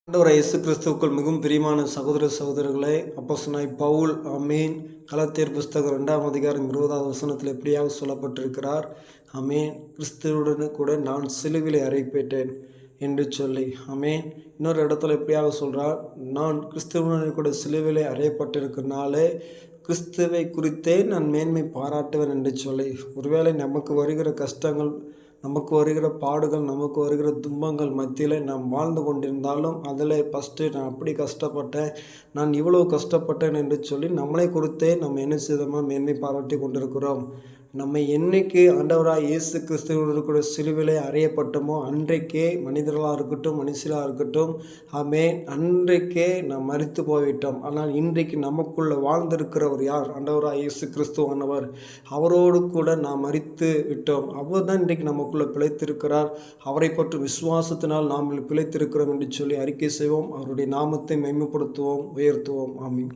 ஆண்டவர் இயேசு கிறிஸ்துவுக்குள் மிகவும் பிரியமான சகோதர சகோதரர்களே, அப்போஸ்தலனாகிய பவுல் ஆமீன் கலாத்தியர் புஸ்தகம் 2ஆம் அதிகாரம் 20வது வசனத்தில் எப்படியாக சொல்லப்பட்டிருக்கிறார். ஆமீன், கிறிஸ்துவுடன் கூட நான் சிலுவிலே அறையப்பட்டேன் என்று சொல்லி. ஆமீன். இன்னொரு இடத்துல எப்படியாக சொல்கிறார், நான் கிறிஸ்துவுடன் கூட சிலுவிலே அறையப்பட்டிருக்கிறனாலே கிறிஸ்துவை குறித்தே நான் மேன்மை பாராட்டுவேன் என்று சொல்லி. ஒருவேளை நமக்கு வருகிற கஷ்டங்கள், நமக்கு வருகிற பாடுகள், நமக்கு வருகிற துன்பங்கள் மத்தியில் நாம் வாழ்ந்து கொண்டிருந்தாலும் அதில் ஃபஸ்ட்டு நான் அப்படி கஷ்டப்பட்டேன், நான் இவ்வளோ கஷ்டப்பட்டேன் என்று சொல்லி நம்மளை குறித்தே நம்ம என்ன செய்தோமோ மேன்மை பாராட்டி கொண்டிருக்கிறோம். நம்ம என்னைக்கு ஆண்டவராக இயேசு கிறிஸ்துவோடு கூட சிலுவிலே அறையப்பட்டோமோ அன்றைக்கே மனிதர்களாக இருக்கட்டும், மனுஷராக இருக்கட்டும், அன்றைக்கே நாம் மரித்து போய்விட்டோம். ஆனால் இன்றைக்கு நமக்குள்ளே வாழ்ந்திருக்கிறவர் யார்? ஆண்டவராக இயேசு கிறிஸ்துவானவர். அவரோடு கூட நாம் மரித்து விட்டோம். அவர் தான் இன்றைக்கு நமக்குள்ளே பிழைத்திருக்கிறார். அவரை பற்றி விசுவாசத்தினால் நாம் பிழைத்திருக்கிறோம் என்று சொல்லி அறிக்கை செய்வோம். அவருடைய நாமத்தை மேன்மைப்படுத்துவோம், உயர்த்துவோம். ஆமீன்.